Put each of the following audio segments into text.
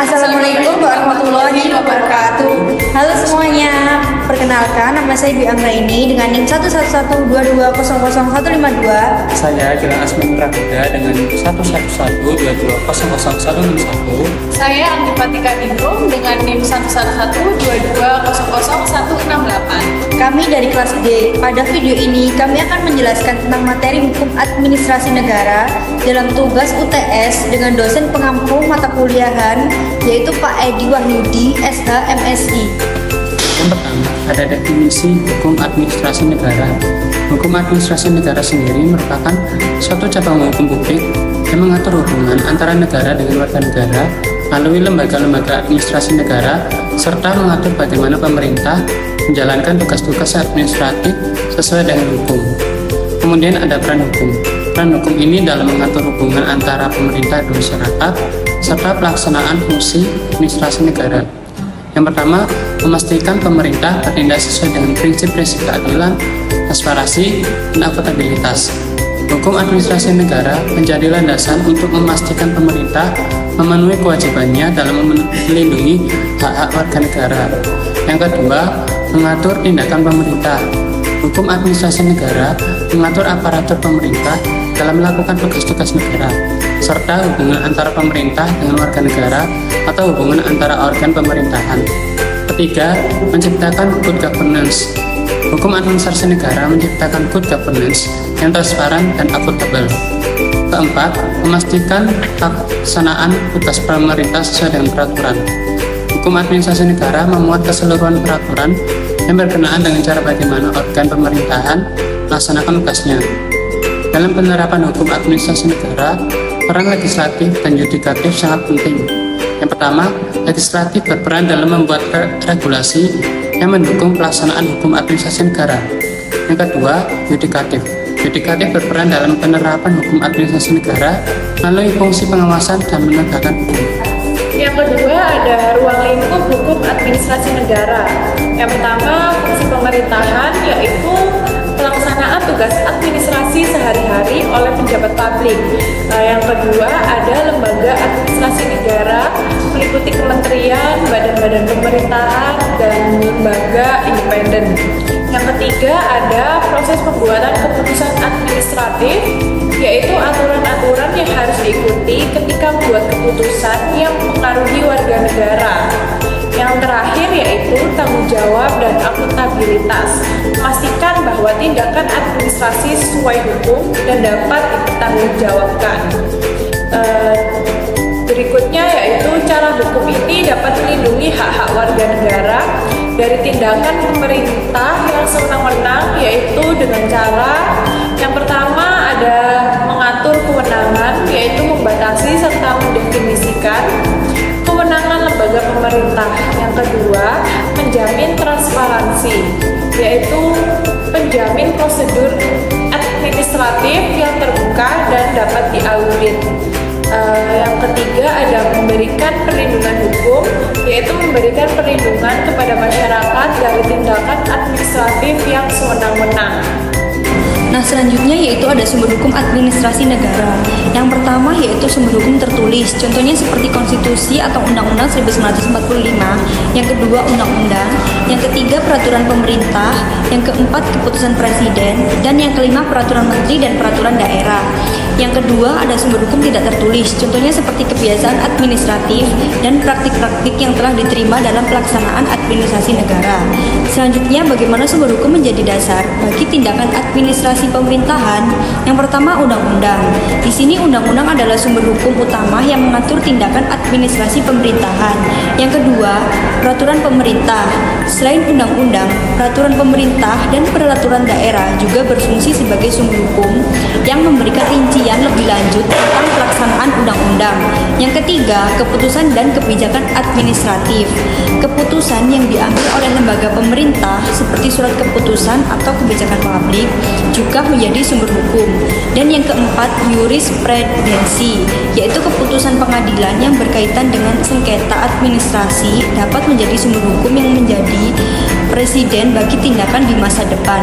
Assalamualaikum warahmatullahi wabarakatuh. Halo semuanya, perkenalkan nama saya Dwi Anggraini dengan NIM 11122000152. Saya Gilang Asmin Pramuda dengan 11122000161. Saya Antipatika Ningrum dengan NIM 11122000168. Kami dari kelas D. Pada video ini kami akan menjelaskan tentang materi hukum administrasi negara dalam tugas UTS dengan dosen pengampu mata kuliahan yaitu Pak Edi Wahyudi, SH, MSI. Yang pertama, ada definisi hukum administrasi negara. Hukum administrasi negara sendiri merupakan suatu cabang hukum publik yang mengatur hubungan antara negara dengan warga negara melalui lembaga-lembaga administrasi negara serta mengatur bagaimana pemerintah menjalankan tugas-tugas administratif sesuai dengan hukum. Kemudian ada peran hukum. Peran hukum ini dalam mengatur hubungan antara pemerintah dan masyarakat serta pelaksanaan fungsi administrasi negara. Yang pertama, memastikan pemerintah bertindak sesuai dengan prinsip-prinsip keadilan, transparansi, dan akuntabilitas. Hukum administrasi negara menjadi landasan untuk memastikan pemerintah memenuhi kewajibannya dalam melindungi hak-hak warga negara. Yang kedua, mengatur tindakan pemerintah. Hukum administrasi negara mengatur aparatur pemerintah dalam melakukan tugas-tugas negara, serta hubungan antara pemerintah dengan warga negara atau hubungan antara organ pemerintahan. Ketiga, menciptakan good governance. Hukum administrasi negara menciptakan good governance yang transparan dan akuntabel. Keempat, memastikan pelaksanaan tugas pemerintah sesuai dengan peraturan. Hukum administrasi negara memuat keseluruhan peraturan yang berkenaan dengan cara bagaimana organ pemerintahan melaksanakan tugasnya. Dalam penerapan hukum administrasi negara, peran legislatif dan yudikatif sangat penting. Yang pertama, legislatif berperan dalam membuat regulasi yang mendukung pelaksanaan hukum administrasi negara. Yang kedua, yudikatif. Yudikatif berperan dalam penerapan hukum administrasi negara melalui fungsi pengawasan dan menegakkan hukum. Yang kedua ada ruang lingkup hukum administrasi negara. Yang pertama fungsi pemerintahan yaitu pelaksanaan tugas administrasi sehari-hari oleh pejabat publik. Yang kedua ada lembaga administrasi negara meliputi kementerian, badan-badan pemerintahan, dan lembaga independen. Yang ketiga ada proses pembuatan keputusan administratif yaitu aturan-aturan yang harus diikuti ketika membuat keputusan yang mempengaruhi warga negara. Yang terakhir yaitu tanggung jawab dan akuntabilitas. Memastikan bahwa tindakan administrasi sesuai hukum dan dapat dipertanggungjawabkan. Berikutnya yaitu cara hukum ini dapat melindungi hak-hak warga negara dari tindakan pemerintah yang sewenang-wenang, yaitu dengan cara yang pertama ada mengatur kewenangan, yaitu membatasi serta mendefinisikan kewenangan lembaga pemerintah. Yang kedua, menjamin transparansi, yaitu menjamin prosedur administratif yang terbuka dan dapat diaudit. Yang ketiga ada memberikan perlindungan hukum, yaitu memberikan perlindungan kepada masyarakat dari tindakan administratif yang sewenang-wenang. Nah, selanjutnya yaitu ada sumber hukum administrasi negara. Yang pertama yaitu sumber hukum tertulis, contohnya seperti konstitusi atau undang-undang 1945. Yang kedua undang-undang, yang ketiga peraturan pemerintah, yang keempat keputusan presiden, dan yang kelima peraturan menteri dan peraturan daerah. Yang kedua ada sumber hukum tidak tertulis, contohnya seperti kebiasaan administratif dan praktik-praktik yang telah diterima dalam pelaksanaan administrasi negara. Selanjutnya bagaimana sumber hukum menjadi dasar bagi tindakan administrasi pemerintahan. Yang pertama undang-undang. Di sini undang-undang adalah sumber hukum utama yang mengatur tindakan administrasi pemerintahan. Yang kedua, peraturan pemerintah. Selain undang-undang, peraturan pemerintah dan peraturan daerah juga berfungsi sebagai sumber hukum yang memberikan rincian lebih lanjut tentang pelaksanaan undang-undang. Yang ketiga, keputusan dan kebijakan administratif. Keputusan yang diambil oleh lembaga pemerintah seperti surat keputusan atau kebijakan publik juga menjadi sumber hukum. Dan yang keempat, jurisprudensi, yaitu keputusan pengadilan yang berkaitan dengan sengketa administrasi dapat menjadi sumber hukum yang menjadi presiden bagi tindakan di masa depan.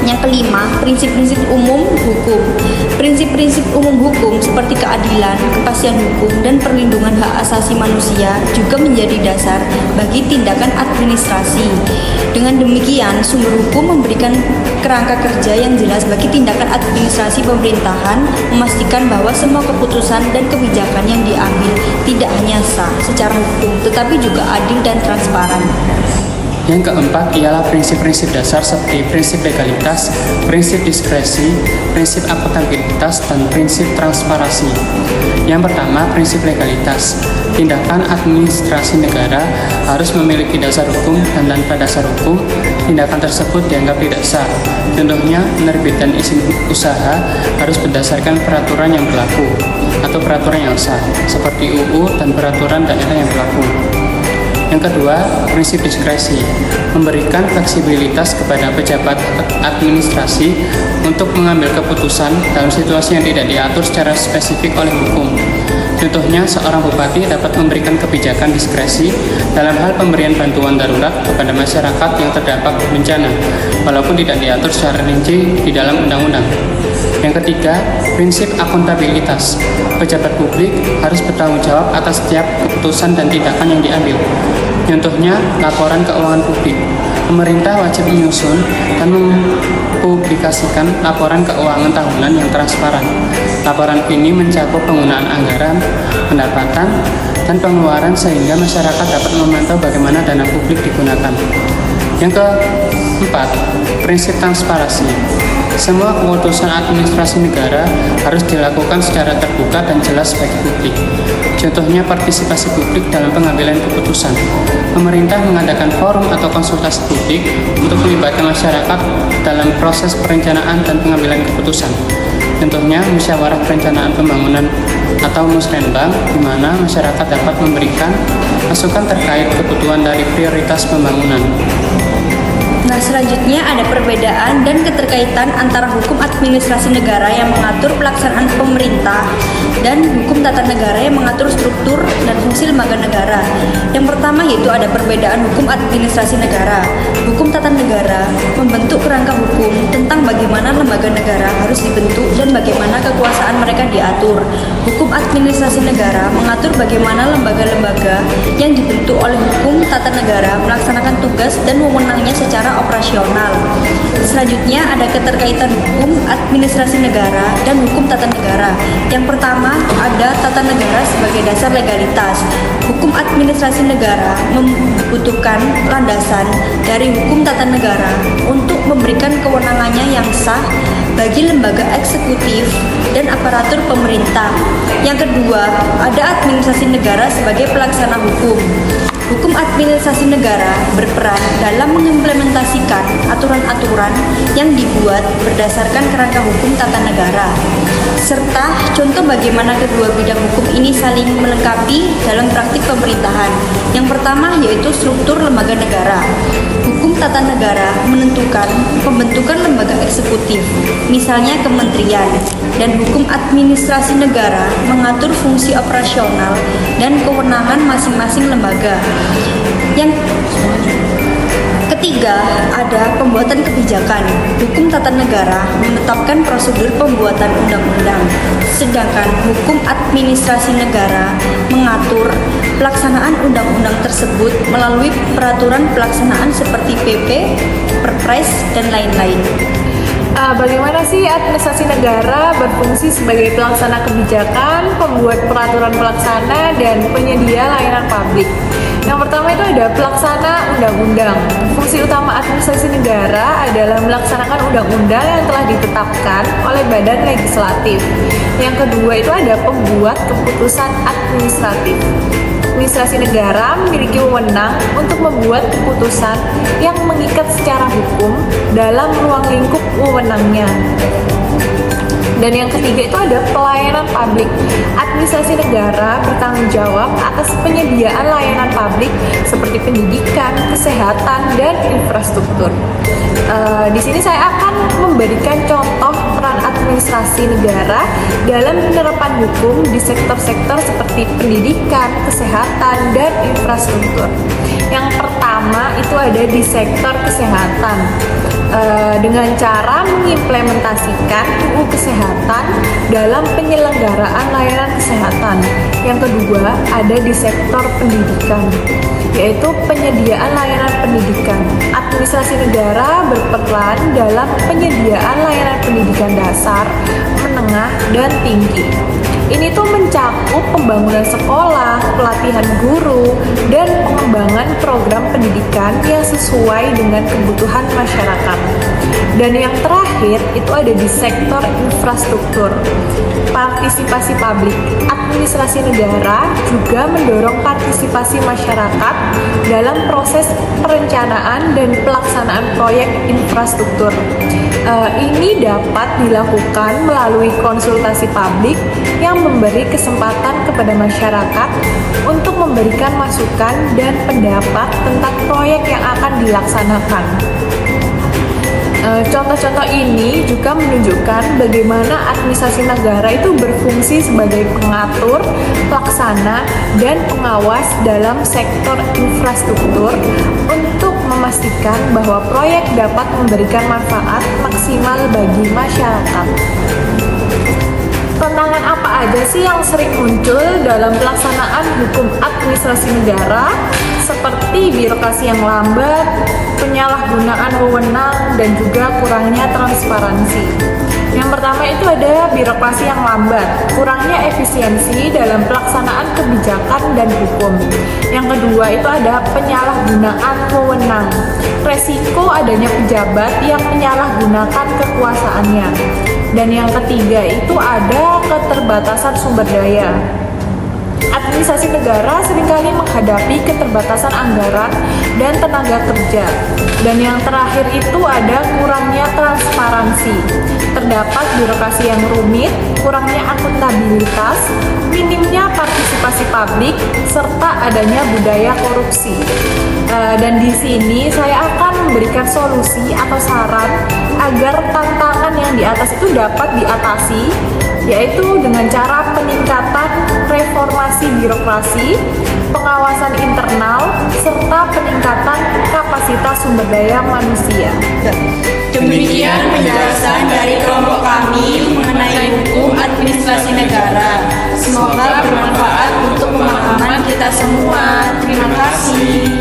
Yang kelima, prinsip-prinsip umum hukum. Prinsip-prinsip umum hukum seperti keadilan, kepastian hukum, dan perlindungan hak asasi manusia juga menjadi dasar bagi tindakan administrasi. Dengan demikian, sumber hukum memberikan kerangka kerja yang jelas bagi tindakan administrasi pemerintahan, memastikan bahwa semua keputusan dan kebijakan yang diambil tidak hanya sah secara hukum, tetapi juga adil dan transparan. Yang keempat ialah prinsip-prinsip dasar seperti prinsip legalitas, prinsip diskresi, prinsip akuntabilitas, dan prinsip transparansi. Yang pertama, prinsip legalitas. Tindakan administrasi negara harus memiliki dasar hukum dan tanpa dasar hukum, tindakan tersebut dianggap tidak sah. Contohnya, menerbitkan izin usaha harus berdasarkan peraturan yang berlaku atau peraturan yang sah, seperti UU dan peraturan daerah yang berlaku. Yang kedua, prinsip diskresi, memberikan fleksibilitas kepada pejabat administrasi untuk mengambil keputusan dalam situasi yang tidak diatur secara spesifik oleh hukum. Contohnya, seorang bupati dapat memberikan kebijakan diskresi dalam hal pemberian bantuan darurat kepada masyarakat yang terdampak bencana, walaupun tidak diatur secara rinci di dalam undang-undang. Yang ketiga, prinsip akuntabilitas. Pejabat publik harus bertanggung jawab atas setiap keputusan dan tindakan yang diambil. Contohnya, laporan keuangan publik. Pemerintah wajib menyusun dan mempublikasikan laporan keuangan tahunan yang transparan. Laporan ini mencakup penggunaan anggaran, pendapatan, dan pengeluaran sehingga masyarakat dapat memantau bagaimana dana publik digunakan. Yang keempat, prinsip transparansi. Semua keputusan administrasi negara harus dilakukan secara terbuka dan jelas bagi publik. Contohnya, partisipasi publik dalam pengambilan keputusan. Pemerintah mengadakan forum atau konsultasi publik untuk melibatkan masyarakat dalam proses perencanaan dan pengambilan keputusan. Contohnya, musyawarah perencanaan pembangunan atau musrenbang, di mana masyarakat dapat memberikan masukan terkait kebutuhan dari prioritas pembangunan. Nah, selanjutnya ada perbedaan dan keterkaitan antara hukum administrasi negara yang mengatur pelaksanaan pemerintah dan hukum tata negara yang mengatur struktur dan fungsi lembaga negara. Yang pertama yaitu ada perbedaan hukum administrasi negara. Hukum tata negara membentuk kerangka hukum tentang bagaimana lembaga negara harus dibentuk dan bagaimana kekuasaan mereka diatur. Hukum administrasi negara mengatur bagaimana lembaga-lembaga yang dibentuk oleh hukum tata negara melaksanakan tugas dan wewenangnya secara operasional. Selanjutnya ada keterkaitan hukum administrasi negara dan hukum tata negara. Yang pertama ada tata negara sebagai dasar legalitas. Hukum administrasi negara membutuhkan landasan dari hukum tata negara untuk memberikan kewenangannya yang sah bagi lembaga eksekutif dan aparatur pemerintah. Yang kedua, ada administrasi negara sebagai pelaksana hukum. Hukum administrasi negara berperan dalam mengimplementasikan aturan-aturan yang dibuat berdasarkan kerangka hukum tata negara, serta contoh bagaimana kedua bidang hukum ini saling melengkapi dalam praktik pemerintahan. Yang pertama yaitu struktur lembaga negara. Hukum tata negara menentukan pembentukan lembaga eksekutif, misalnya kementerian, dan hukum administrasi negara mengatur fungsi operasional dan kewenangan masing-masing lembaga. Yang ketiga, ada pembuatan kebijakan. Hukum tata negara menetapkan prosedur pembuatan undang-undang, sedangkan hukum administrasi negara mengatur pelaksanaan undang-undang tersebut melalui peraturan pelaksanaan seperti PP, Perpres, dan lain-lain. Bagaimana sih administrasi negara berfungsi sebagai pelaksana kebijakan, pembuat peraturan pelaksana, dan penyedia layanan publik? Yang pertama itu ada pelaksana undang-undang. Fungsi utama administrasi negara adalah melaksanakan undang-undang yang telah ditetapkan oleh badan legislatif. Yang kedua itu ada pembuat keputusan administratif. Administrasi negara memiliki wewenang untuk membuat keputusan yang mengikat secara hukum dalam ruang lingkup wewenangnya. Dan yang ketiga itu ada pelayanan publik. Administrasi negara bertanggung jawab atas penyediaan layanan publik seperti pendidikan, kesehatan, dan infrastruktur. Di sini saya akan memberikan contoh peran administrasi negara dalam penerapan hukum di sektor-sektor seperti pendidikan, kesehatan, dan infrastruktur. Yang pertama itu ada di sektor kesehatan. dengan cara mengimplementasikan UU Kesehatan dalam penyelenggaraan layanan kesehatan. Yang kedua, ada di sektor pendidikan, yaitu penyediaan layanan pendidikan. Administrasi negara berperan dalam penyediaan layanan pendidikan dasar, menengah, dan tinggi. Ini tuh mencakup pembangunan sekolah, pelatihan guru, dan pengembangan program pendidikan yang sesuai dengan kebutuhan masyarakat. Dan yang terakhir itu ada di sektor infrastruktur. Partisipasi publik. Administrasi negara juga mendorong partisipasi masyarakat dalam proses perencanaan dan pelaksanaan proyek infrastruktur. Ini dapat dilakukan melalui konsultasi publik yang memberi kesempatan kepada masyarakat untuk memberikan masukan dan pendapat tentang proyek yang akan dilaksanakan. Contoh-contoh ini juga menunjukkan bagaimana administrasi negara itu berfungsi sebagai pengatur, pelaksana, dan pengawas dalam sektor infrastruktur untuk memastikan bahwa proyek dapat memberikan manfaat maksimal bagi masyarakat. Tantangan apa aja sih yang sering muncul dalam pelaksanaan hukum administrasi negara, seperti birokrasi yang lambat, penyalahgunaan wewenang, dan juga kurangnya transparansi. Yang pertama itu ada birokrasi yang lambat, kurangnya efisiensi dalam pelaksanaan kebijakan dan hukum. Yang kedua itu ada penyalahgunaan wewenang, resiko adanya pejabat yang menyalahgunakan kekuasaannya. Dan yang ketiga itu ada keterbatasan sumber daya. Administrasi negara seringkali menghadapi keterbatasan anggaran dan tenaga kerja. Dan yang terakhir itu ada kurangnya transparansi. Terdapat birokrasi yang rumit, kurangnya akuntabilitas, minimnya partisipasi publik, serta adanya budaya korupsi. Dan di sini saya akan memberikan solusi atau saran agar tantangan yang di atas itu dapat diatasi, yaitu dengan cara peningkatan reformasi birokrasi, pengawasan internal, serta peningkatan kapasitas sumber daya manusia. Demikian penjelasan dari kelompok kami mengenai hukum administrasi negara. Semoga bermanfaat untuk pemahaman kita semua. Terima kasih.